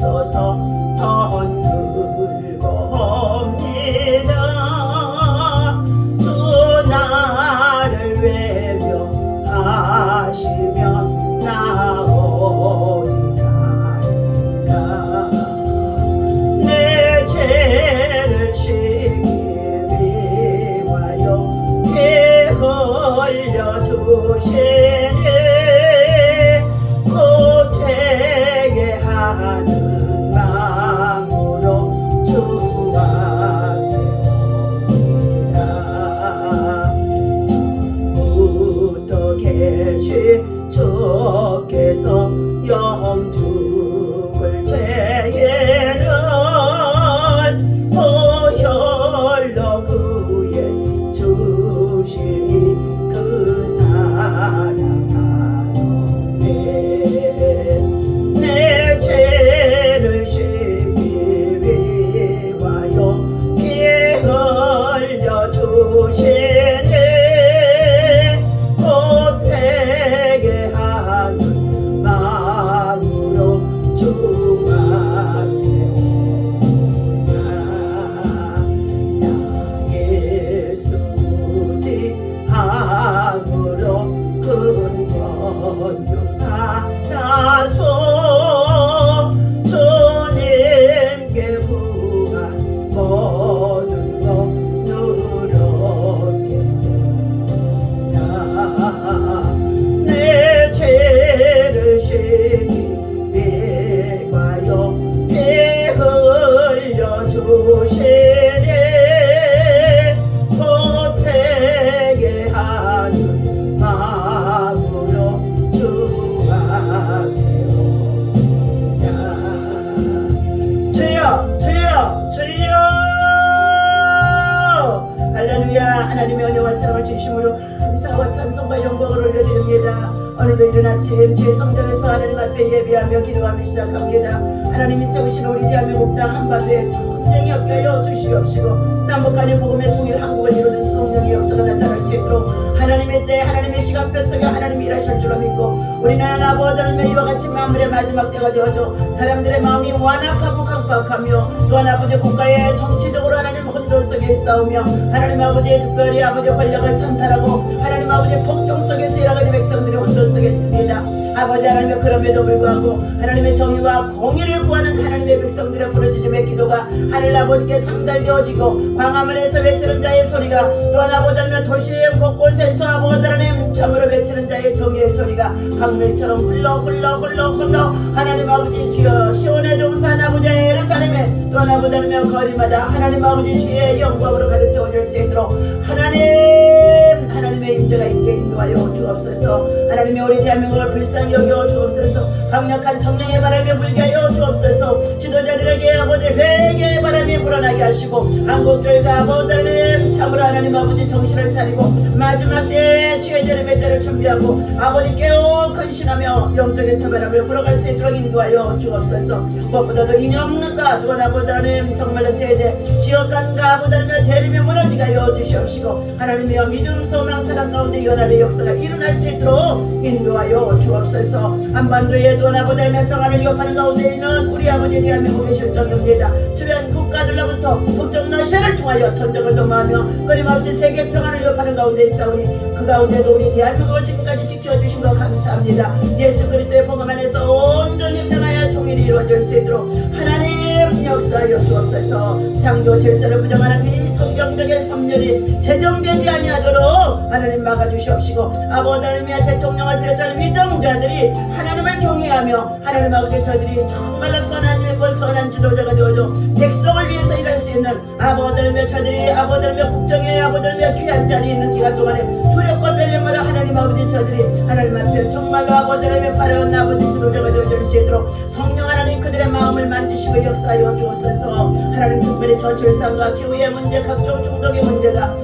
주옵소서. 선 긁어옵니다. 주 나를 외면하시면 나오리까. 내 죄를 시기 미워요 피 흘려주시니 고되게 하는 마음으로 주 앞에 옵니다. 전부터 계신 주께서 영죽을 죄에는 보혈로 구해 주시니 그 사랑하노니 내 죄를 씻기 위하여 피 흘려 주시니 고되게 하는 마음으로 주 앞에 옵니다. 나의 수지함으로 큰 권능 받아서 주님께 구한 모든 것 누렸겠습니다. 내 죄를 시기 위하여 피 흘려 주시니 고되게 하는 마음으로 주 앞에 옵니다. 주여 주여 주여. 할렐루야. 하나님의 은혜와 사랑을 주심으로 감사와 찬송과 영광을 올려드립니다. 오늘도 이른 아침 주의 성전에서 하나님 앞에 예배하며 기도하며 시작합니다. 하나님이 세우신 우리 대한민국 땅 한반도에 전쟁이 없게 하여 주시옵시고 남북한의 복음의 통일 한국을 이루는 성령의 역사가 나타날 수 있도록 하나님의 때 하나님의 시간표 속에 하나님이 일하실 줄로 믿고 우리는 아버지는 이와 같이 만물의 마지막 때가 되어져 사람들의 마음이 완악하고 강팍하며 또한 아버지 국가의 정치적으로 하나님 혼돈 속에 싸우며 하나님 아버지의 특별히 아버지 권력을 찬탈하고 하나님 아버지 폭정 속에서 일하는 백성들이 혼돈 속에 있습니다. 아버지 하나님의 그럼에도 불구하고 하나님의 정의와 공의를 구하는 하나님의 백성들의 부르짖음의 기도가 하늘 아버지께 상달되어지고 광화문에서 외치는 자의 소리가 또한 아버지 하나님 도시 곳곳에서 아버지 하나님 참으로 외치는 자의 정의의 소리가 강물처럼 흘러 하나님 아버지 주여 시온의 동산 아버지 예루살렘에 또한 아버지 하나님 거리마다 하나님 아버지 주의 영광으로 가득 채워질 수 있도록 하나님의 임재가 있게 인도하여 주옵소서. 하나님의 우리 대한민국을 불쌍히 여겨 주옵소서. 강력한 성령의 바람이 불게 하여 주옵소서. 지도자들에게 아버지 회개의 바람이 불어나게 하시고 한국교회가 아버지 하나님 참으로 하나님 아버지 정신을 차리고 마지막 때에 주의 재림의 때를 준비하고 아버지께 근신하며 영적인 사바람을 불어갈 수 있도록 인도하여 주옵소서. 무엇보다도 이념과 또한 아버지 하나님 정말로 세대 지역간과 아버지 하나님 대립이 무너지게 하여 주시옵시고 하나님의 믿음 소망 사랑 가운데 연합의 역사가 일어날 수 있도록 인도하여 주옵소서. 한반도에 또한 아버지 하나님의 평안을 위협하는 가운데 있는 우리 아버지 대한민국의 실정입니다. 주변 국가들로부터 북쪽 러시아를 통하여 전쟁을 도모하며 끊임없이 세계 평안을 위협하는 가운데 있사오니 그 가운데도 우리 대한민국을 지금까지 지켜주신 것 감사합니다. 예수 그리스도의 복음 안에서 온전히 평화의 통일이 이루어질 수 있도록 하나님 역사하여 주옵소서. 창조 질서를 부정하는 비성경적인 법률이 제정되지 아니하도록 하나님 막아주시옵시고 아버지 하나님의 대통령을 비롯한 위정자들이 하나님을 경외하며 하나님 아버지 저들이 정말로 선한 일꾼 선한 지도자가 되어줘 백성을 위해서 일할 수 있는 아버지 하나님의 저들이 아버지 하나님의 국정에 아버지 하나님의 귀한 자리에 있는 기간 동안에 두렵고 떨림마다 하나님 아버지 저들이 하나님 앞에 정말로 아버지 하나님의 바라온 아버지 지도자가 되어줄 수 있도록 성령 하나님 그들의 마음을 만지시고 역사하여 주옵소서. 하나님 특별히 저출산과 기후의 문제 각종 중독의 문제가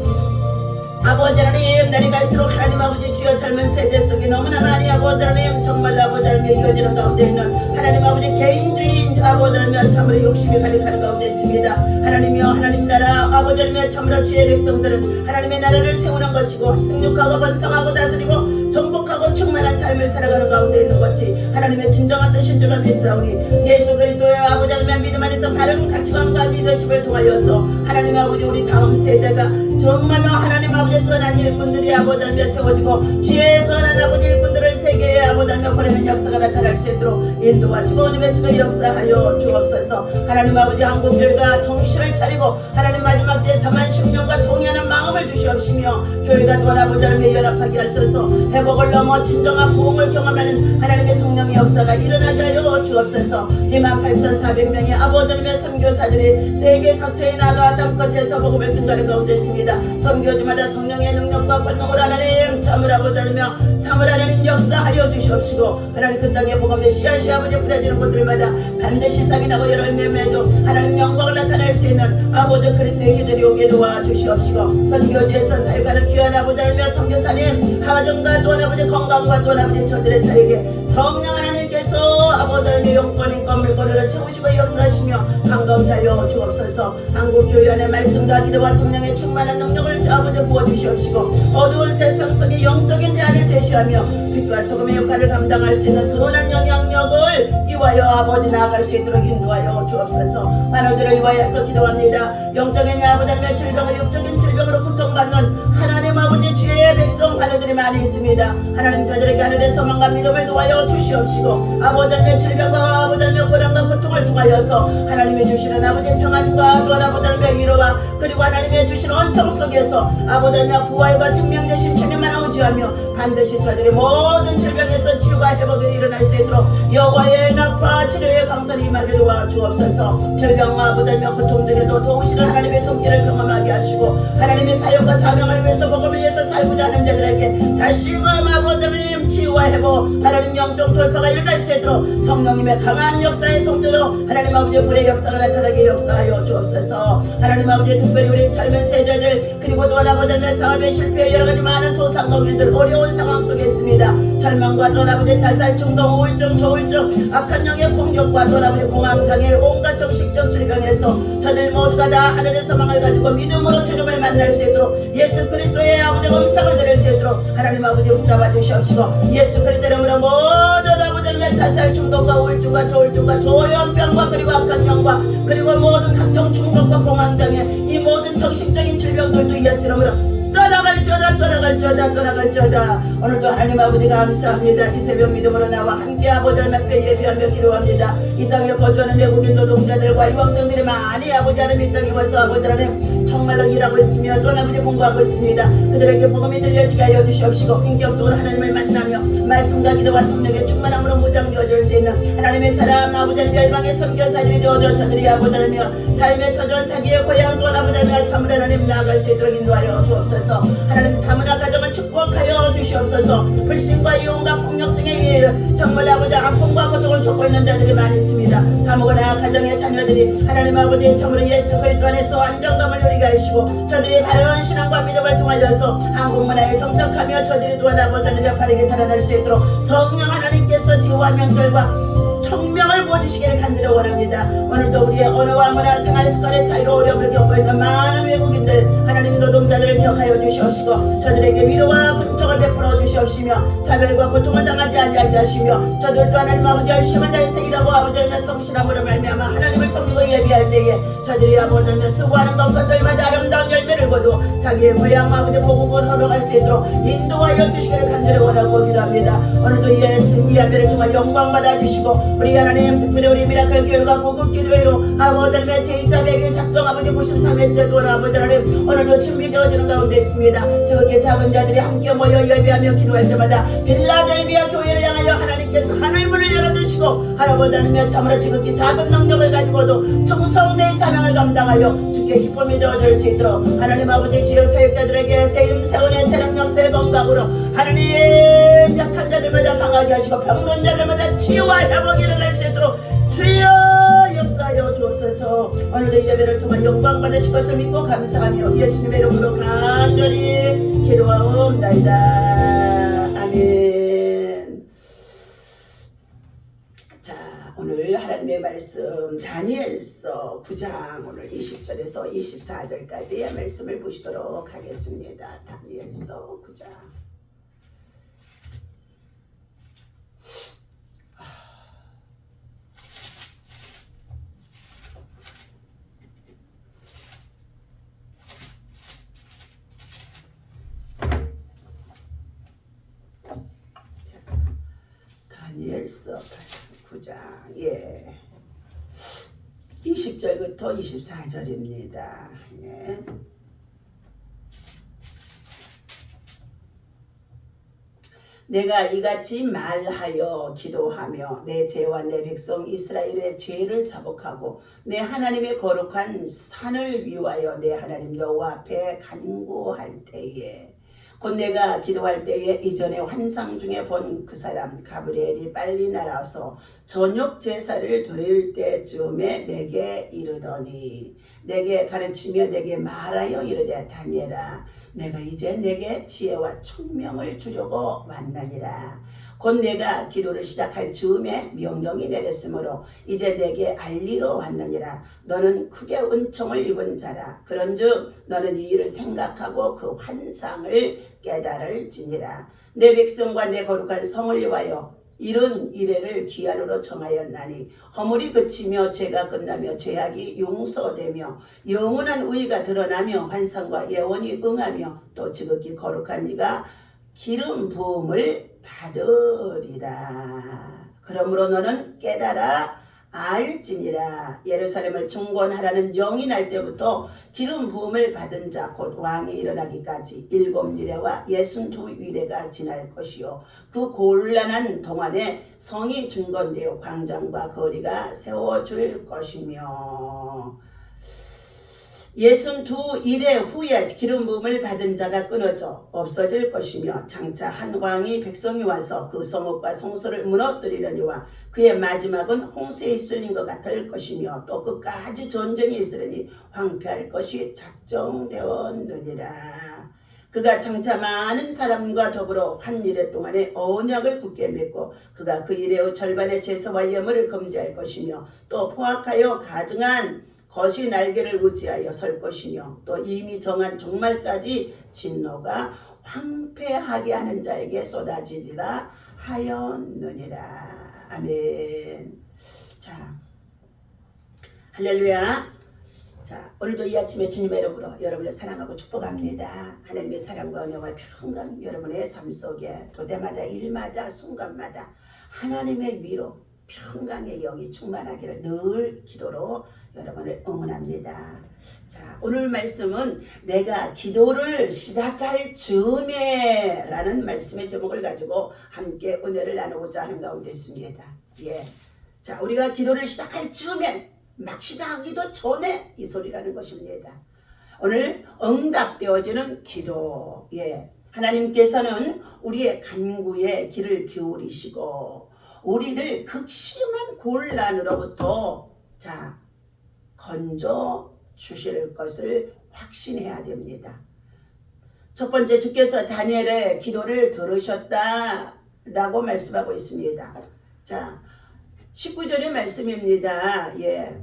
아버지 하나님 날이 갈수록 하나님 아버지 주여 젊은 세대 속에 너무나 많이 아버지 하나님 정말 아버지 하나님 이어지는 가운데 있는 하나님 아버지 개인주의 아버지 하나님 참으로 욕심이 가득한 가운데 있습니다. 하나님이여 하나님 나라 아버지 하나님 참으로 주의 백성들은 하나님의 나라를 세우는 것이고 생육하고 번성하고 다스리고 정복하고 충만한 삶을 살아가는 가운데 있는 것이 하나님의 진정한 뜻인 줄로 믿사오니 예수 그리스도의 아버지 하나님의 믿음 안에서 바른 가치관과 리더십을 통하여서 하나님 아버지 우리 다음 세대가 정말로 하나님 아버지의 선한 일꾼들이 아버지 하나님 세워지고 주의 선한 아버지 일꾼들을 세계에 아버지 하나님 보내는 역사가 나타날 수 있도록 인도하시고 오늘의 주가 역사하여 주옵소서. 하나님 아버지 한국교회가 정신을 차리고 하나님 마지막 때 4만 10년과 통일하는 마음을 주시옵시며 교회가 또한 아버지 하나님의 연합하게 하소서. 회복을 넘어 진정한 부흥을 경험하는 하나님의 성령의 역사가 일어나게 하여 주옵소서. 28,400명의 아버지 하나님의 선교사들이 세계 각처에 나가 땅끝에서 복음을 증거하는 가운데 있습니다. 선교지마다 성령의 능력과 권능을 하나님 참을 아버지 하나며 참을 하나님 역사하여 주시옵시고 하나님 그 땅에 복음의 씨앗이 아버지 뿌려지는 곳들마다 반드시 싹이 나고 열매 맺어 하나님 영광을 나타낼 수 있는 아버지 그리스도의 기들이 오게 도와주시옵시고 선교지에서 사역하는 귀한 아버지 하나며 선교사님 가정과 또 아버지 건강과 또 아버지 저들의 사역에 성령 하나님께서 아버지 하나님의 영권인과 물건으로 채우시고 역사하시며 반가운데 하여 주옵소서. 한국교회 안에 말씀과 기도와 성령의 충만한 능력을 아버지 부어주시옵시고 어두운 세상 속에 영적인 대안을 제시하며 빛과 소금의 역할을 감당할 수 있는 선한 영향력을 이와여 아버지 나아갈 수 있도록 인도하여 주옵소서. 만원들을 위하여서 기도합니다. 영적인 아버지 하나님의 질병과 육적인 질병으로 고통받는 하나님 아버지 주의 백성 하나들이 많이 있습니다. 하나님 저들에게 하늘의 소망과 믿음을 도와여 주시옵시고 아버지 하나님의 질병과 아버지 하나님의 고난과 고통을 통하여서 하나님의 주시는 아버지 평안과 또 아버지 하나님의 위로와 그리고 하나님의 주시는恩정 속에서 아버지 하나님의 부활과 생명 되신 주님만 의지하며 반드시 저들의 모든 질병에서 치유가 회복이 일어날 수 있도록 여호와의 낙과 치료의 강선이 임하게 도와주옵소서. 질병과 아버지 하나님의 고통 중에도 도우시는 하나님의 손길을 경험하게 하시고 하나님의 사역과 사명을 위해서 복음을 위해서 살고자 하는 자들에게 다시금 아버지 하나님 치유와 회복 하나님 영적 돌파가 일어날 수 있도록 성령님의 강한 역사의 속도로 하나님 아버지의 불의 역사가 나타나게 역사하여 주옵소서. 하나님 아버지 특별히 우리 젊은 세대들 그리고 또 아버지 하나님의 사업의 실패 여러가지 많은 소상공인들 어려운 상황 속에 있습니다. 절망과 또 아버지 자살 충동 우울증 조울증 악한 영의 공격과 또 아버지 공황장애 온갖 정신적 질병에서 저들 모두가 다 하늘의 소망을 가지고 믿음으로 주님을 만날 수 있도록 예수 그리스도의 아버지 음성을 들을 수 있도록 하나님 아버지 붙잡아 주시옵시고 예수 그리스도의 이름으로 모든 아버지 하나님의 자살 충동과 우울증과 조울증과 조현병과 그리고 악한 영과 그리고 모든 각종 충동과 공황장애 이 모든 정신적인 질병들도 예수 이름으로 떠나갈지어다. 오늘도 하나님 아버지 감사합니다. 이 새벽 믿음으로 나와 함께 아버지 하나님 앞에 예배하며 기도합니다. 이 땅에 거주하는 외국인 노동자들과 유학생들이 많이 아버지 하나님 이 땅에 와서 아버지 하나님 정말로 일하고 있으며 또 아버지 공부하고 있습니다. 그들에게 복음이 들려지게 하여 주시옵시고 인격적으로 하나님을 만나며 말씀과 기도와 성령의 충만함으로 무장되어질 수 있는 하나님의 사람 아버지 하나님 열방의 선교사들이 되어져 저들이 아버지 하나님 삶의 터전 자기의 고향 또 아버지 하나님 참으로 하나님 나아갈 수 있도록 인도하여 주옵소서. 하나님 다문화 가정을 축복하여 주시옵소서. 불신과 이혼과 폭력 등의 일 정말 아버지 아픔과 고통을 겪고 있는 자들이 많이 있습니다. 다무거나 가정의 자녀들이 하나님 아버지 참으로 예수 그리스도 안에서 안정감을 누리게 하시고 저들이 바른 신앙과 믿음을 통하여서 한국 문화에 정착하며 저들이 또한 아버지 하나님 바르게 자라날 수 있도록 성령 하나님께서 지혜와 명철과 청명을 보여주시기를 간절히 원합니다. 오늘도 우리의 언어와 문화 생활 습관의 차이로 어려움을 겪고 있는 많은 외국인들 하나님 노동자들을 기억하여 주시옵시고 저들에게 위로와 근총을 베풀어 주시옵시며 차별과 고통을 당하지 아니하게 하시며 저들도 하나님 아버지 열심을 다해서 일하고 아버지 하나님의 성실함으로 말미암아 하나님을 섬기고 예비할 때에 저들이 아버지 하나님 수고하는 것들마다 아름다운 열매를 거두 자기의 고향 아버지 고국을 걸어갈 수 있도록 인도하여 주시기를 간절히 원하고 기도합니다. 오늘도 이 예배를 통해 영광 받아주시고 우리 하나님 특별히 우리 미라클 교회가 고급 기도회로 아버지 하나님의 제2차 100일 작정 아버지 93회째 또 아버지 하나님 오늘도 준비되어지는 가운데 있습니다. 저렇게 작은 자들이 함께 모여 예배하며 기도할 때마다 빌라델비아 교회를 향하여 하나님께서 하늘문을 열어주시고 아버지 하나님의 참으로 지극히 작은 능력을 가지고도 충성된 사명을 감당하여 주께 기쁨이 되어질 수 있도록 하나님 아버지 지역 사역자들에게 새 힘새 은혜 새 능력 새 건강으로 하나님 약한 자들마다 강하게 하시고 병든 자들마다 치유와 회복이 일어날 수 있도록 주여 역사하여 주옵소서. 오늘의 예배를 통한 영광 받으실 것을 믿고 감사하며 예수님의 이름으로 간절히 기도하옵나이다. 아멘. 자, 오늘 하나님의 말씀 다니엘서 9장 오늘 20절에서 24절까지의 말씀을 보시도록 하겠습니다. 다니엘서 9장. 다니엘서 9장 20절부터 24절입니다. 예. 내가 이같이 말하여 기도하며 내 죄와 내 백성 이스라엘의 죄를 자복하고 내 하나님의 거룩한 산을 위하여 내 하나님 여호와 앞에 간구할 때에 곧 내가 기도할 때에 이전에 환상 중에 본 그 사람 가브리엘이 빨리 날아와서 저녁 제사를 드릴 때쯤에 내게 이르더니 내게 가르치며 내게 말하여 이르되 다니엘아 내가 이제 내게 지혜와 총명을 주려고 왔나니라. 곧 내가 기도를 시작할 즈음에 명령이 내렸으므로 이제 내게 알리러 왔느니라. 너는 크게 은총을 입은 자라. 그런즉 너는 이 일을 생각하고 그 환상을 깨달을지니라. 내 백성과 내 거룩한 성을 위하여 이른 이래를 기한으로 정하였나니 허물이 그치며 죄가 끝나며 죄악이 용서되며 영원한 의가 드러나며 환상과 예언이 응하며 또 지극히 거룩한 이가 기름 부음을 받으리라. 그러므로 너는 깨달아 알지니라. 예루살렘을 중건하라는 영이 날 때부터 기름 부음을 받은 자 곧 왕이 일어나기까지 7위례와 62위례가 지날 것이요 그 곤란한 동안에 성이 중건되어 광장과 거리가 세워질 것이며 62일의 후에 기름 부음을 받은 자가 끊어져 없어질 것이며 장차 한 왕이 백성이 와서 그 성읍과 성소를 무너뜨리려니와 그의 마지막은 홍수에 휩쓸린 것 같을 것이며 또 끝까지 전쟁이 있으려니 황폐할 것이 작정되었느니라. 그가 장차 많은 사람과 더불어 한 이래 동안에 언약을 굳게 맺고 그가 그 일의 절반의 제사와 예물을 금지할 것이며 또 포악하여 가증한 것이 날개를 의지하여 설 것이며 또 이미 정한 종말까지 진노가 황폐하게 하는 자에게 쏟아지리라 하였느니라. 아멘. 자, 할렐루야. 자, 오늘도 이 아침에 주님의 이름으로 여러분을 사랑하고 축복합니다. 하나님의 사랑과 은혜와 평강 여러분의 삶 속에 도대마다 일마다 순간마다 하나님의 위로 평강의 영이 충만하기를 늘 기도로 여러분을 응원합니다. 자, 오늘 말씀은 내가 기도를 시작할 즈음에 라는 말씀의 제목을 가지고 함께 은혜를 나누고자 하는 가운데 있습니다. 예. 자, 우리가 기도를 시작할 즈음에 막 시작하기도 전에 이 소리라는 것입니다. 오늘 응답되어지는 기도. 예. 하나님께서는 우리의 간구에 귀를 기울이시고 우리를 극심한 곤란으로부터 건져 주실 것을 확신해야 됩니다. 첫 번째, 주께서 다니엘의 기도를 들으셨다라고 말씀하고 있습니다. 자, 19절의 말씀입니다. 예.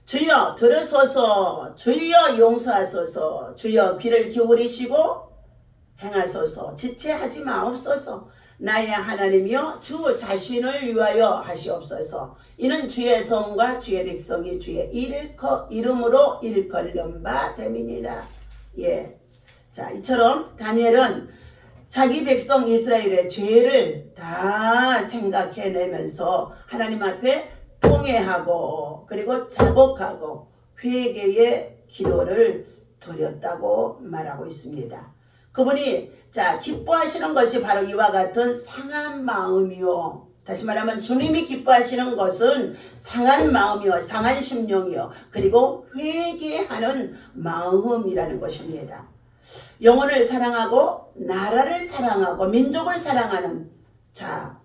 주여 들으소서, 주여 용서하소서, 주여 귀를 기울이시고 행하소서, 지체하지 마옵소서. 나의 하나님이여 주 자신을 위하여 하시옵소서. 이는 주의 성과 주의 백성이 주의 이름으로 일컬는 바 됨이니라. 예. 자, 이처럼 다니엘은 자기 백성 이스라엘의 죄를 다 생각해내면서 하나님 앞에 통회하고 그리고 자복하고 회개의 기도를 드렸다고 말하고 있습니다. 그분이 기뻐하시는 것이 바로 이와 같은 상한 마음이요. 다시 말하면 주님이 기뻐하시는 것은 상한 마음이요, 상한 심령이요, 그리고 회개하는 마음이라는 것입니다. 영혼을 사랑하고 나라를 사랑하고 민족을 사랑하는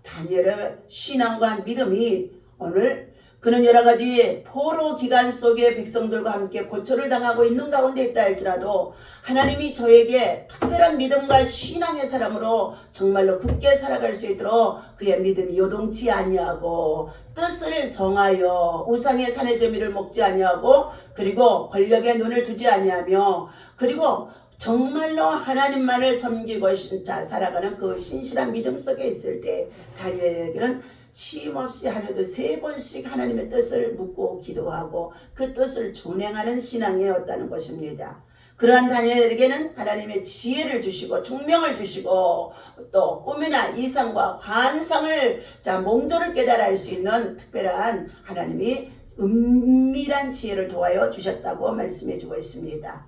다니엘의 신앙과 믿음이 오늘 그는 여러 가지 포로 기간 속에 백성들과 함께 고초를 당하고 있는 가운데 있다 할지라도 하나님이 저에게 특별한 믿음과 신앙의 사람으로 정말로 굳게 살아갈 수 있도록 그의 믿음이 요동치 아니하고 뜻을 정하여 우상의 산의 재미를 먹지 아니하고 그리고 권력에 눈을 두지 아니하며 그리고 정말로 하나님만을 섬기고 진짜 살아가는 그 신실한 믿음 속에 있을 때 다니엘에게는 쉼없이 하루에도 3번씩 하나님의 뜻을 묻고 기도하고 그 뜻을 준행하는 신앙이었다는 것입니다. 그러한 다니엘에게는 하나님의 지혜를 주시고 총명을 주시고 또 꿈이나 이상과 환상을 몽조를 깨달아 알 수 있는 특별한 하나님이 은밀한 지혜를 도와여 주셨다고 말씀해 주고 있습니다.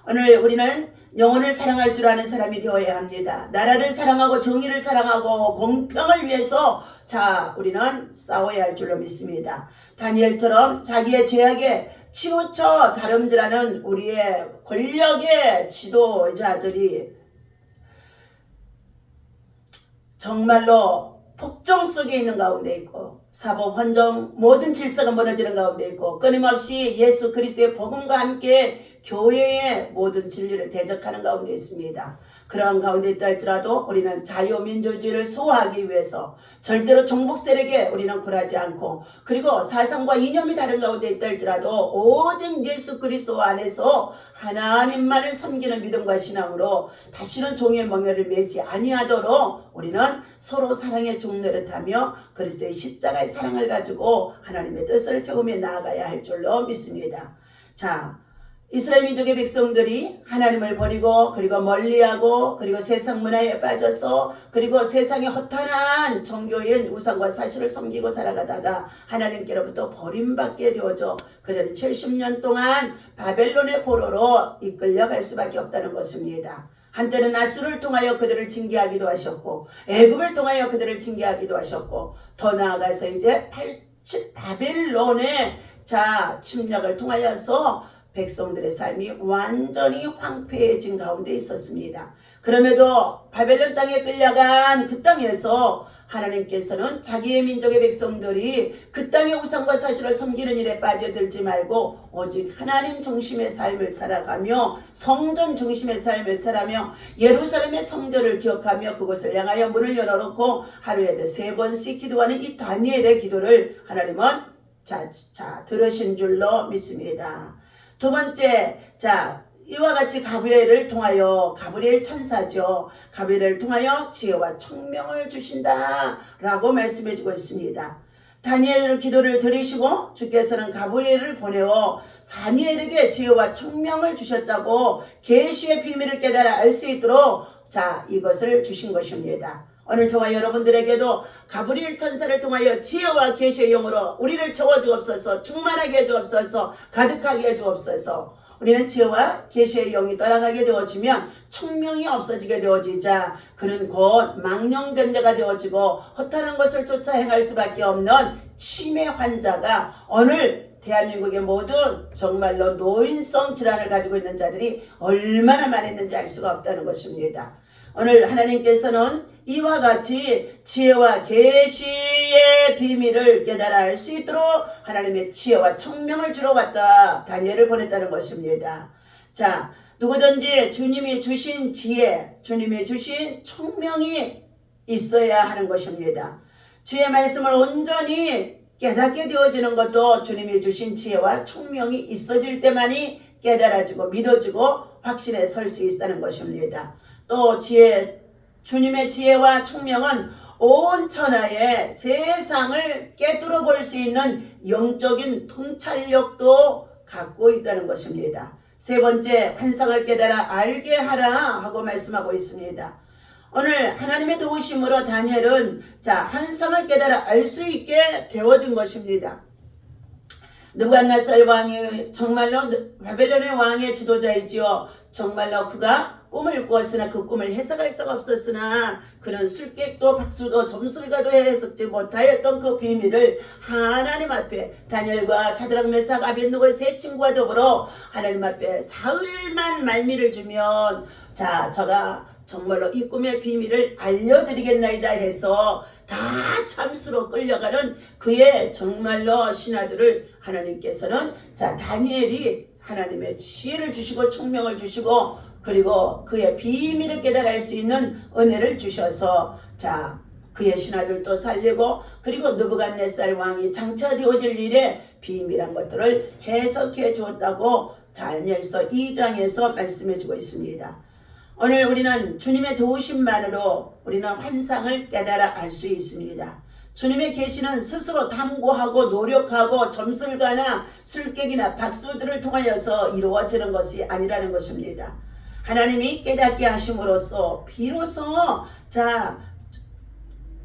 오늘 우리는 영혼을 사랑할 줄 아는 사람이 되어야 합니다. 나라를 사랑하고 정의를 사랑하고 공평을 위해서 우리는 싸워야 할 줄로 믿습니다. 다니엘처럼 자기의 죄악에 치우쳐 다름질하는 우리의 권력의 지도자들이 정말로 폭정 속에 있는 가운데 있고 사법, 헌정, 모든 질서가 무너지는 가운데 있고 끊임없이 예수 그리스도의 복음과 함께 교회의 모든 진리를 대적하는 가운데 있습니다. 그런 가운데 있다 할지라도 우리는 자유민주주의를 소화하기 위해서 절대로 정복 세력에 우리는 굴하지 않고 그리고 사상과 이념이 다른 가운데 있다 할지라도 오직 예수 그리스도 안에서 하나님만을 섬기는 믿음과 신앙으로 다시는 종의 멍에를 매지 아니하도록 우리는 서로 사랑의 종노릇 하며 그리스도의 십자가의 사랑을 가지고 하나님의 뜻을 세우며 나아가야 할 줄로 믿습니다. 이스라엘 민족의 백성들이 하나님을 버리고 그리고 멀리하고 그리고 세상 문화에 빠져서 그리고 세상의 허탄한 종교인 우상과 사실을 섬기고 살아가다가 하나님께로부터 버림받게 되어져 그들은 70년 동안 바벨론의 포로로 이끌려갈 수밖에 없다는 것입니다. 한때는 아수르를 통하여 그들을 징계하기도 하셨고 애굽을 통하여 그들을 징계하기도 하셨고 더 나아가서 이제 바벨론의 침략을 통하여서 백성들의 삶이 완전히 황폐해진 가운데 있었습니다. 그럼에도 바벨론 땅에 끌려간 그 땅에서 하나님께서는 자기의 민족의 백성들이 그 땅의 우상과 사실을 섬기는 일에 빠져들지 말고 오직 하나님 중심의 삶을 살아가며 성전 중심의 삶을 살아며 예루살렘의 성전을 기억하며 그곳을 향하여 문을 열어놓고 하루에도 3번씩 기도하는 이 다니엘의 기도를 하나님은 들으신 줄로 믿습니다. 두 번째, 이와 같이 가브리엘을 통하여 가브리엘 천사죠. 가브리엘을 통하여 지혜와 총명을 주신다라고 말씀해주고 있습니다. 다니엘 기도를 들으시고 주께서는 가브리엘을 보내어 다니엘에게 지혜와 총명을 주셨다고 계시의 비밀을 깨달아 알 수 있도록 이것을 주신 것입니다. 오늘 저와 여러분들에게도 가브리엘 천사를 통하여 지혜와 계시의 영으로 우리를 채워주옵소서, 충만하게 해주옵소서, 가득하게 해주옵소서. 우리는 지혜와 계시의 영이 떠나가게 되어지면 총명이 없어지게 되어지자 그는 곧 망령된 자가 되어지고 허탄한 것을 쫓아 행할 수밖에 없는 치매 환자가 오늘 대한민국의 모든 정말로 노인성 질환을 가지고 있는 자들이 얼마나 많이 있는지 알 수가 없다는 것입니다. 오늘 하나님께서는 이와 같이 지혜와 계시의 비밀을 깨달아 알 수 있도록 하나님의 지혜와 총명을 주러 왔다 다니엘을 보냈다는 것입니다. 누구든지 주님이 주신 지혜, 주님이 주신 총명이 있어야 하는 것입니다. 주의 말씀을 온전히 깨닫게 되어지는 것도 주님이 주신 지혜와 총명이 있어질 때만이 깨달아지고 믿어지고 확신에 설 수 있다는 것입니다. 또 주님의 지혜와 총명은 온 천하의 세상을 깨뚫어 볼 수 있는 영적인 통찰력도 갖고 있다는 것입니다. 세 번째, 환상을 깨달아 알게 하라 하고 말씀하고 있습니다. 오늘 하나님의 도우심으로 다니엘은 환상을 깨달아 알 수 있게 되어진 것입니다. 느부갓네살 왕이 정말로 바벨론의 왕의 지도자이지요. 정말로 그가 꿈을 꾸었으나 그 꿈을 해석할 적 없었으나 그는 술객도 박수도 점술가도 해석지 못하였던 그 비밀을 하나님 앞에 다니엘과 사드락 메삭 아벳느고의 세 친구와 더불어 하나님 앞에 사흘만 말미를 주면 저가 정말로 이 꿈의 비밀을 알려드리겠나이다 해서 다 참수로 끌려가는 그의 정말로 신하들을 하나님께서는 다니엘이 하나님의 지혜를 주시고 총명을 주시고 그리고 그의 비밀을 깨달을 수 있는 은혜를 주셔서 그의 신하들도 살리고 그리고 느부갓네살 왕이 장차되어질 일에 비밀한 것들을 해석해 주었다고 다니엘서 2장에서 말씀해 주고 있습니다. 오늘 우리는 주님의 도우심만으로 우리는 환상을 깨달아 알 수 있습니다. 주님의 계시는 스스로 탐구하고 노력하고 점술가나 술객이나 박수들을 통하여서 이루어지는 것이 아니라는 것입니다. 하나님이 깨닫게 하심으로써 비로소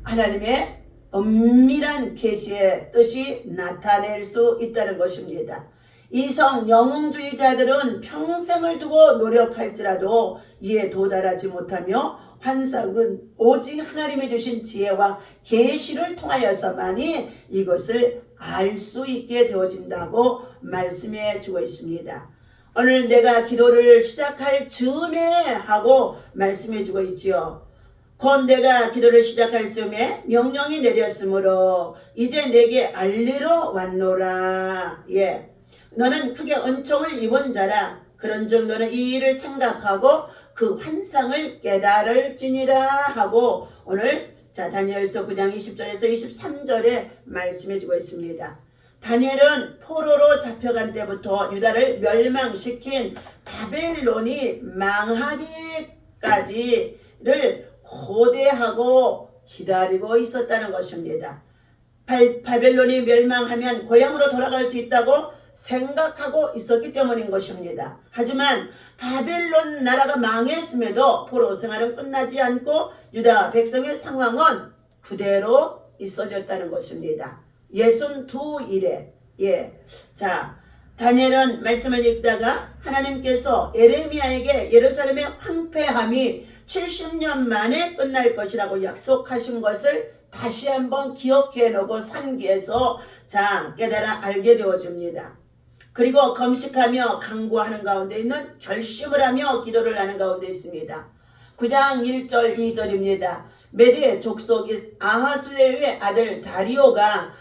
하나님의 은밀한 계시의 뜻이 나타낼 수 있다는 것입니다. 이성 영웅주의자들은 평생을 두고 노력할지라도 이에 도달하지 못하며 환상은 오직 하나님이 주신 지혜와 계시를 통하여서만이 이것을 알 수 있게 되어진다고 말씀해 주고 있습니다. 오늘 내가 기도를 시작할 즈음에 하고 말씀해 주고 있지요. 곧 내가 기도를 시작할 즈음에 명령이 내렸으므로 이제 내게 알리러 왔노라. 너는 크게 은총을 입은 자라. 그런즉 너는 이 일을 생각하고 그 환상을 깨달을지니라 하고 오늘 다니엘서 9장 20절에서 23절에 말씀해 주고 있습니다. 다니엘은 포로로 잡혀간 때부터 유다를 멸망시킨 바벨론이 망하기까지를 고대하고 기다리고 있었다는 것입니다. 바벨론이 멸망하면 고향으로 돌아갈 수 있다고 생각하고 있었기 때문인 것입니다. 하지만 바벨론 나라가 망했음에도 포로 생활은 끝나지 않고 유다 백성의 상황은 그대로 있어졌다는 것입니다. 62일에 다니엘은 말씀을 읽다가 하나님께서 에레미야에게 예루살렘의 황폐함이 70년 만에 끝날 것이라고 약속하신 것을 다시 한번 기억해 놓고 상기해서 깨달아 알게 되어집니다. 그리고 검식하며 간구하는 가운데 있는 결심을 하며 기도를 하는 가운데 있습니다. 9장 1절 2절입니다. 메대 족속의 아하수에르의 아들 다리오가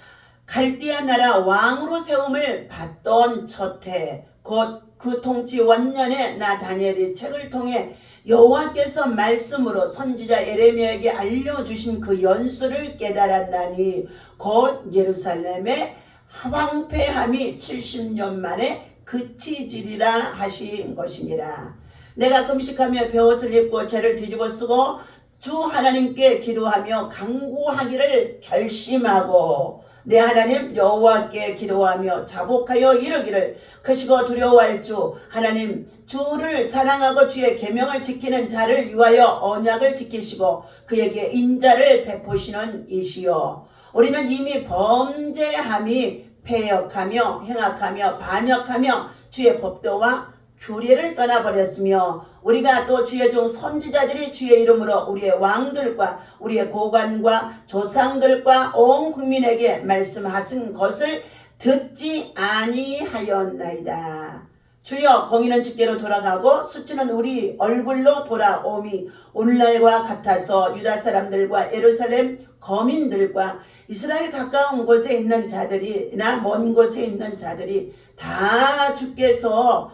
갈디아 나라 왕으로 세움을 받던 첫해 곧 그 통치 원년에 나 다니엘이 책을 통해 여호와께서 말씀으로 선지자 에레미야에게 알려주신 그 연수를 깨달았나니 곧 예루살렘의 황폐함이 70년 만에 그치지리라 하신 것이니라. 내가 금식하며 베옷을 입고 죄를 뒤집어 쓰고 주 하나님께 기도하며 간구하기를 결심하고 내 하나님 여호와께 기도하며 자복하여 이르기를 크시고 두려워할 주 하나님 주를 사랑하고 주의 계명을 지키는 자를 위하여 언약을 지키시고 그에게 인자를 베푸시는 이시요. 우리는 이미 범죄함이 패역하며 행악하며 반역하며 주의 법도와 규례를 떠나버렸으며 우리가 또 주의 종 선지자들이 주의 이름으로 우리의 왕들과 우리의 고관과 조상들과 온 국민에게 말씀하신 것을 듣지 아니하였나이다. 주여 공의는 주께로 돌아가고 수치는 우리 얼굴로 돌아오미 오늘날과 같아서 유다 사람들과 예루살렘 거민들과 이스라엘 가까운 곳에 있는 자들이나 먼 곳에 있는 자들이 다 주께서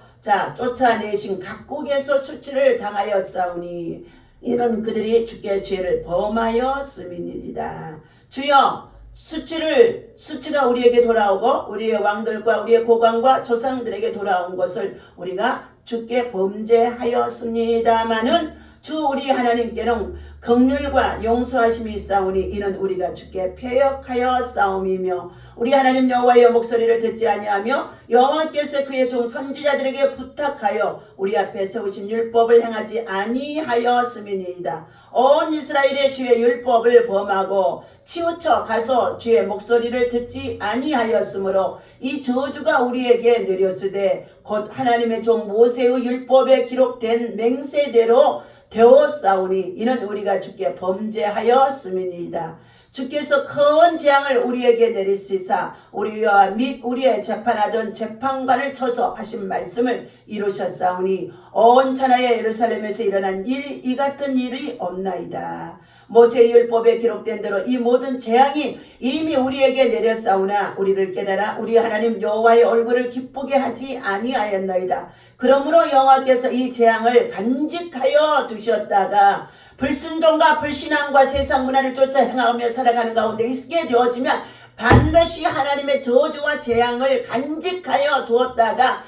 쫓아내신 각국에서 수치를 당하였사오니 이는 그들이 주께 죄를 범하였음이니이다. 주여 수치가 우리에게 돌아오고 우리의 왕들과 우리의 고관과 조상들에게 돌아온 것을 우리가 주께 범죄하였습니다마는 주 우리 하나님께는 긍휼과 용서하심이 있사오니 이는 우리가 주께 패역하여 싸움이며 우리 하나님 여호와의 목소리를 듣지 아니하며 여호와께서 그의 종 선지자들에게 부탁하여 우리 앞에 세우신 율법을 행하지 아니하였음이니이다. 온 이스라엘의 주의 율법을 범하고 치우쳐 가서 주의 목소리를 듣지 아니하였으므로 이 저주가 우리에게 내렸으되 곧 하나님의 종 모세의 율법에 기록된 맹세대로 되었사오니 이는 우리가 주께 범죄하였음이니이다. 주께서 큰 재앙을 우리에게 내리시사 우리와 및 우리의 재판하던 재판관을 쳐서 하신 말씀을 이루셨사오니 온 천하의 예루살렘에서 일어난 이 같은 일이 없나이다. 모세의 율법에 기록된 대로 이 모든 재앙이 이미 우리에게 내렸사오나 우리를 깨달아 우리 하나님 여호와의 얼굴을 기쁘게 하지 아니하였나이다. 그러므로 여호와께서 이 재앙을 간직하여 두셨다가 불순종과 불신앙과 세상 문화를 쫓아 행하며 살아가는 가운데 있게 되어지면 반드시 하나님의 저주와 재앙을 간직하여 두었다가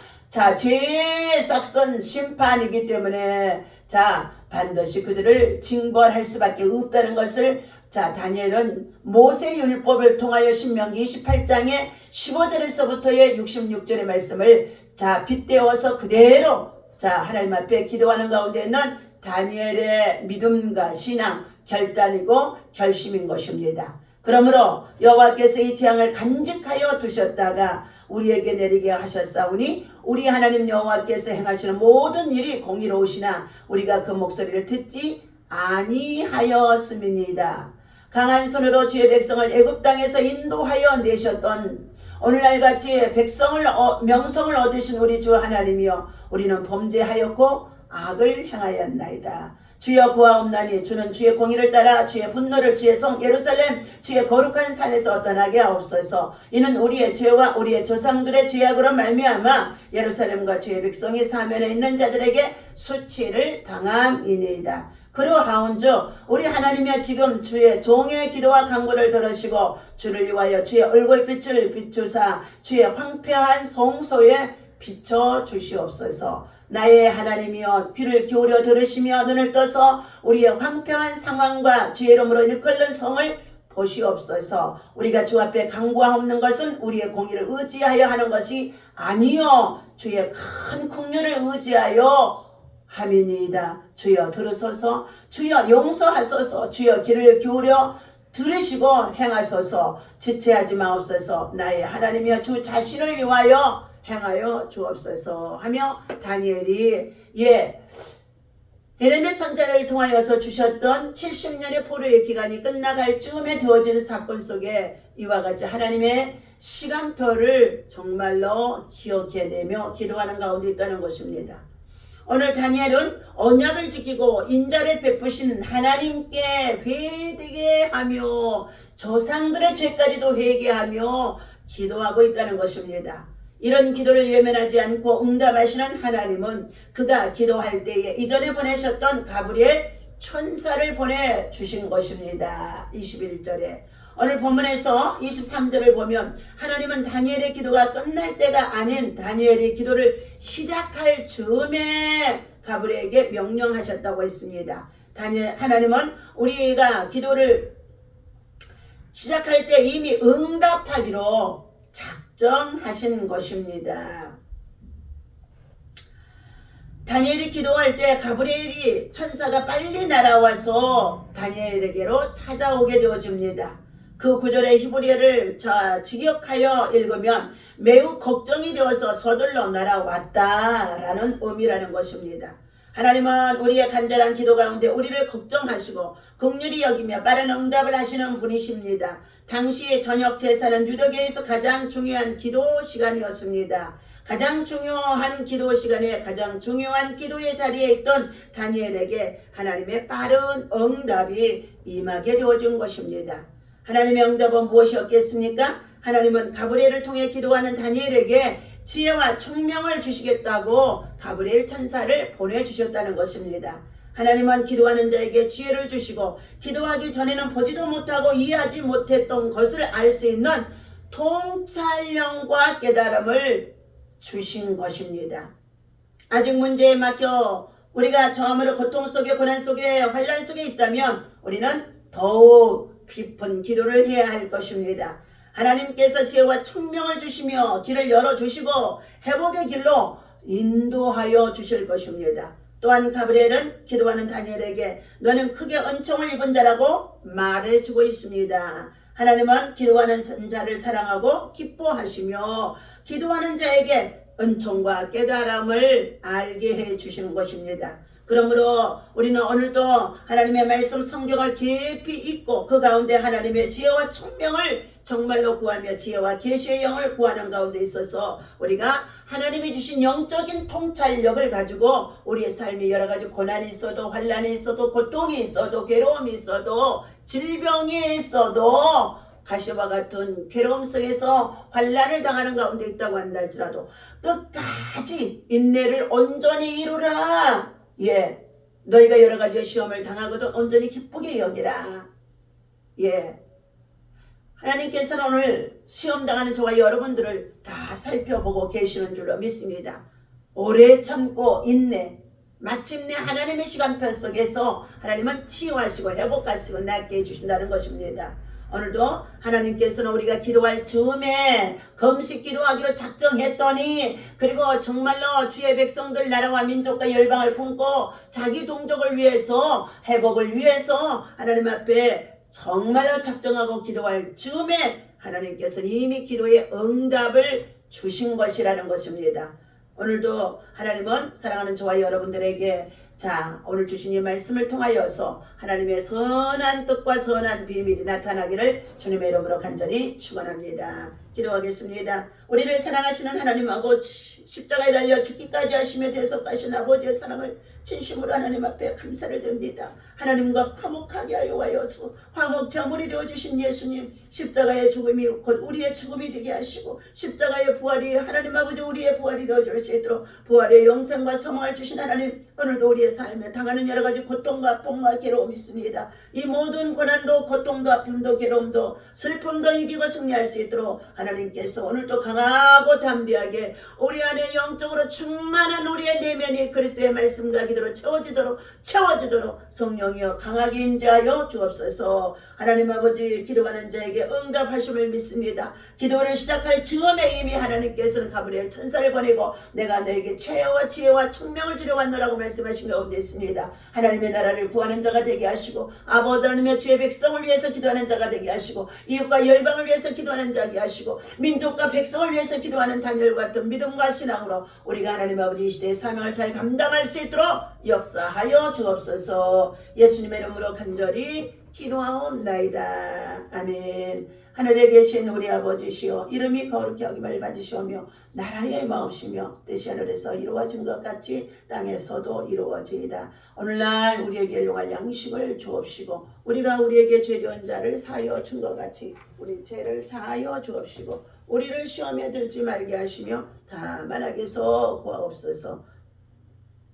죄의 싹선 심판이기 때문에 반드시 그들을 징벌할 수밖에 없다는 것을 다니엘은 모세의 율법을 통하여 신명기 28장의 15절에서부터의 66절의 말씀을 빗대어서 그대로 하나님 앞에 기도하는 가운데 있는 다니엘의 믿음과 신앙, 결단이고 결심인 것입니다. 그러므로 여호와께서 이 재앙을 간직하여 두셨다가 우리에게 내리게 하셨사오니 우리 하나님 여호와께서 행하시는 모든 일이 공의로우시나 우리가 그 목소리를 듣지 아니하였음이니이다. 강한 손으로 주의 백성을 애굽 땅에서 인도하여 내셨던 오늘날같이 명성을 얻으신 우리 주 하나님이여 우리는 범죄하였고 악을 행하였나이다. 주여 구하옵나니 주는 주의 공의를 따라 주의 분노를 주의 성 예루살렘 주의 거룩한 산에서 떠나게 하옵소서. 이는 우리의 죄와 우리의 조상들의 죄악으로 말미암아 예루살렘과 주의 백성이 사면에 있는 자들에게 수치를 당함이니이다. 그러하온즉 우리 하나님이여 지금 주의 종의 기도와 간구를 들으시고 주를 위하여 주의 얼굴빛을 비추사 주의 황폐한 성소에 비춰 주시옵소서. 나의 하나님이여 귀를 기울여 들으시며 눈을 떠서 우리의 황폐한 상황과 죄 이름으로 일컬는 성을 보시옵소서. 우리가 주 앞에 간구하옵는 것은 우리의 공의를 의지하여 하는 것이 아니요 주의 큰 긍휼을 의지하여 함이니이다. 주여 들으소서. 주여 용서하소서. 주여 귀를 기울여 들으시고 행하소서. 지체하지 마옵소서. 나의 하나님이여 주 자신을 위하여 행하여 주옵소서 하며 다니엘이 예레미야 선지자를 통하여서 주셨던 70년의 포로의 기간이 끝나갈 즈음에 되어지는 사건 속에 이와 같이 하나님의 시간표를 정말로 기억해내며 기도하는 가운데 있다는 것입니다. 오늘 다니엘은 언약을 지키고 인자를 베푸신 하나님께 회개하게 하며 조상들의 죄까지도 회개하며 기도하고 있다는 것입니다. 이런 기도를 외면하지 않고 응답하시는 하나님은 그가 기도할 때에 이전에 보내셨던 가브리엘 천사를 보내주신 것입니다. 21절에 오늘 본문에서 23절을 보면 하나님은 다니엘의 기도가 끝날 때가 아닌 다니엘이 기도를 시작할 즈음에 가브리엘에게 명령하셨다고 했습니다. 하나님은 우리가 기도를 시작할 때 이미 응답하기로 작정하신 것입니다. 다니엘이 기도할 때 가브리엘이 천사가 빨리 날아와서 다니엘에게로 찾아오게 되어집니다. 그 구절의 히브리어를 직역하여 읽으면 매우 걱정이 되어서 서둘러 날아왔다라는 의미라는 것입니다. 하나님은 우리의 간절한 기도 가운데 우리를 걱정하시고 긍휼히 여기며 빠른 응답을 하시는 분이십니다. 당시 저녁 제사는 유대교에서 가장 중요한 기도 시간이었습니다. 가장 중요한 기도 시간에 가장 중요한 기도의 자리에 있던 다니엘에게 하나님의 빠른 응답이 임하게 되어진 것입니다. 하나님의 응답은 무엇이었겠습니까? 하나님은 가브리엘을 통해 기도하는 다니엘에게 지혜와 총명을 주시겠다고 가브리엘 천사를 보내주셨다는 것입니다. 하나님은 기도하는 자에게 지혜를 주시고 기도하기 전에는 보지도 못하고 이해하지 못했던 것을 알 수 있는 통찰력과 깨달음을 주신 것입니다. 아직 문제에 막혀 우리가 저함으로 고통 속에 고난 속에 환난 속에 있다면 우리는 더욱 깊은 기도를 해야 할 것입니다. 하나님께서 지혜와 총명을 주시며 길을 열어주시고 회복의 길로 인도하여 주실 것입니다. 또한 가브리엘은 기도하는 다니엘에게 너는 크게 은총을 입은 자라고 말해주고 있습니다. 하나님은 기도하는 자를 사랑하고 기뻐하시며 기도하는 자에게 은총과 깨달음을 알게 해 주시는 것입니다. 그러므로 우리는 오늘도 하나님의 말씀 성경을 깊이 읽고 그 가운데 하나님의 지혜와 총명을 정말로 구하며 지혜와 계시의 영을 구하는 가운데 있어서 우리가 하나님이 주신 영적인 통찰력을 가지고 우리의 삶에 여러 가지 고난이 있어도 환난이 있어도 고통이 있어도 괴로움이 있어도 질병이 있어도 가시와 같은 괴로움 속에서 환난을 당하는 가운데 있다고 한다 할지라도 끝까지 인내를 온전히 이루라. 예, 너희가 여러 가지 시험을 당하거든 온전히 기쁘게 여기라. 예, 하나님께서는 오늘 시험 당하는 저와 여러분들을 다 살펴보고 계시는 줄로 믿습니다. 오래 참고 인내, 마침내 하나님의 시간표 속에서 하나님은 치유하시고 회복하시고 낫게 해주신다는 것입니다. 오늘도 하나님께서는 우리가 기도할 즈음에 금식 기도하기로 작정했더니 그리고 정말로 주의 백성들 나라와 민족과 열방을 품고 자기 동족을 위해서 회복을 위해서 하나님 앞에 정말로 작정하고 기도할 즈음에 하나님께서는 이미 기도의 응답을 주신 것이라는 것입니다. 오늘도 하나님은 사랑하는 저와 여러분들에게 자, 오늘 주신 이 말씀을 통하여서 하나님의 선한 뜻과 선한 비밀이 나타나기를 주님의 이름으로 간절히 축원합니다. 기도하겠습니다. 우리를 사랑하시는 하나님 아버지, 십자가에 달려 죽기까지 하시며 대속하신 아버지의 사랑을 진심으로 하나님 앞에 감사를 드립니다. 하나님과 화목하게 하여 화목 제물이 되어주신 예수님, 십자가의 죽음이 곧 우리의 죽음이 되게 하시고 십자가의 부활이 하나님 아버지 우리의 부활이 되어줄 수 있도록 부활의 영생과 소망을 주신 하나님, 오늘도 우리의 삶에 당하는 여러 가지 고통과 아픔과 괴로움이 있습니다. 이 모든 고난도 고통도 아픔도 괴로움도 슬픔도 이기고 승리할 수 있도록 하나님께서 오늘도 강하고 담대하게 우리 안에 영적으로 충만한 우리의 내면이 그리스도의 말씀과 기도로 채워지도록 성령이여 강하게 임재하여 주옵소서. 하나님 아버지, 기도하는 자에게 응답하심을 믿습니다. 기도를 시작할 즈음에 이미 하나님께서는 가브리엘 천사를 보내고 내가 너에게 지혜와 총명을 주려 왔노라고 말씀하신 가운데 있습니다. 하나님의 나라를 구하는 자가 되게 하시고 아버지 하나님의 주의 백성을 위해서 기도하는 자가 되게 하시고 이웃과 열방을 위해서 기도하는 자게 하시고 민족과 백성을 위해서 기도하는 다니엘 같은 믿음과 신앙으로 우리가 하나님 아버지 이 시대의 사명을 잘 감당할 수 있도록 역사하여 주옵소서. 예수님의 이름으로 간절히 기도하옵나이다. 아멘. 하늘에 계신 우리 아버지시여, 이름이 거룩히 여김을 받으시오며 나라의 마옵시며 뜻이 하늘에서 이루어진 것 같이 땅에서도 이루어지이다. 오늘날 우리에게 일용할 양식을 주옵시고 우리가 우리에게 죄 지은 자를 사하여 준 것 같이 우리 죄를 사하여 주옵시고 우리를 시험에 들지 말게 하시며 다만 악에서 구하옵소서.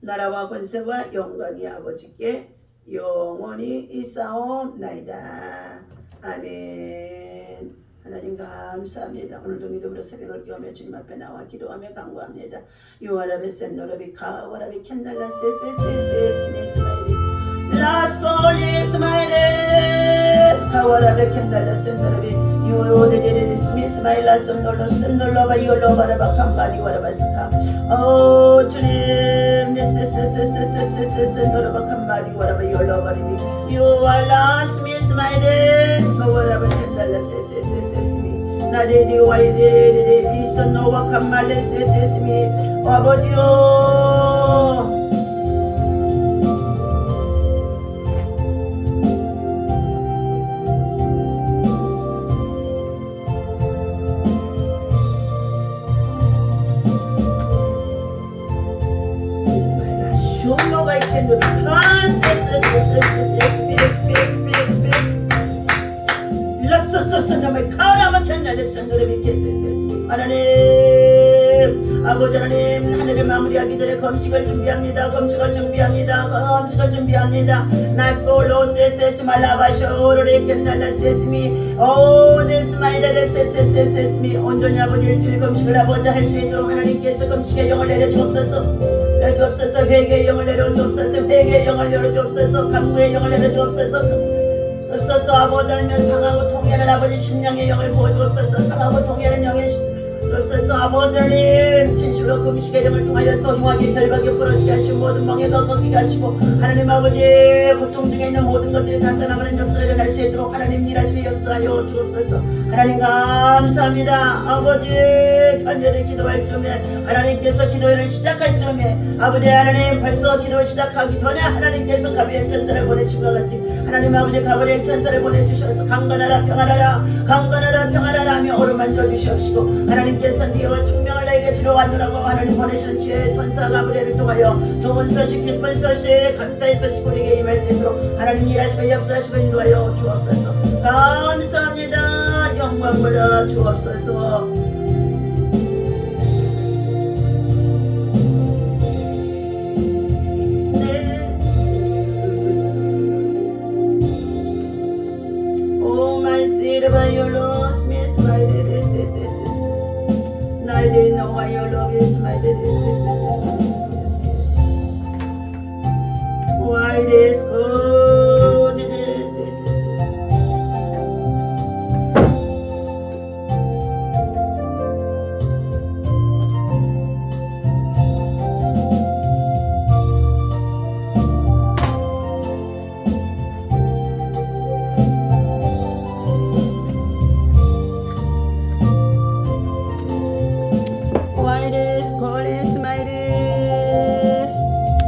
나라와 권세와 영광이 아버지께 영원히 있사옵나이다. 아멘. 하나님 감사합니다. 오늘도 믿음으로 새벽을 깨우며 주님 앞에 나와 기도하며 간구합니다. 유아라베 센노라비 카와라비 캔달라 세세세세 스마이리 라솔리 스마이레스 카와라베 캔달라 센노라비 유오데데데 스미스마일라 쏜놀로 센놀로바 이올로바라바 캄바리 와라바스카 오 주님 네세세세세세세세 노라바 캄바리 와라바 이올로바리비 유알라 스미스마이레스 카와라바 캔달라 세세세세스미 나데디 와이데데데 이선노와 캄말레 세세스미 아버지요 하나님 아버지 하나님 하늘을 마무리하기 전에 금식을 준비합니다. 나솔로 세세스말라바쇼로레 켄날라 세스미 오네스마이레 세세세세스미 온전히 아버지 일주일 금식을 아버지 할 수 있도록 하나님께서 금식의 영을 내려주옵소서. 회개의 영을 내려주옵소서. 회개의 영을 내려주옵소서. 강구의 영을 내려주옵소서. 아버지 하나님 상하고 통해하는 아버지 심령의 영을 부어주옵소서. 상하고 통해하는 영의 주옵소서. 아버지 하나님 진실로 금식의 영을 통하여서 흉하게 결박에 부러지게 하시고 모든 멍에가 꺾이게 하시고 하나님 아버지 고통 중에 있는 모든 것들이 다 떠나가는 역사가 일어날 수 있도록 하나님 일하시게 역사하여 주옵소서. 하나님 감사합니다. 아버지 간절히 기도할 쯤에 하나님께서 기도회를 시작할 쯤에 아버지 하나님 벌써 기도 시작하기 전에 하나님께서 가브리엘 천사를 보내주신 것 같이 하나님 아버지 가브리엘 천사를 보내주셔서 강건하라 평안하라 강건하라 평안하라 하며 어루만져 주시옵시고 하나님께서 네가 청명을 나에게 들어왔노라고 하나님 보내시는 주의 천사 가브리엘을 통하여 좋은 소식 기쁜 소식 감사의 소식 우리에게 임할 수 있도록 하나님 일하시고 역사하시고 인도하여 주옵소서. 감사합니다. 영광 받아 주옵소서. By your Lord, Smith, my this. I didn't know why your love is my this. Why this?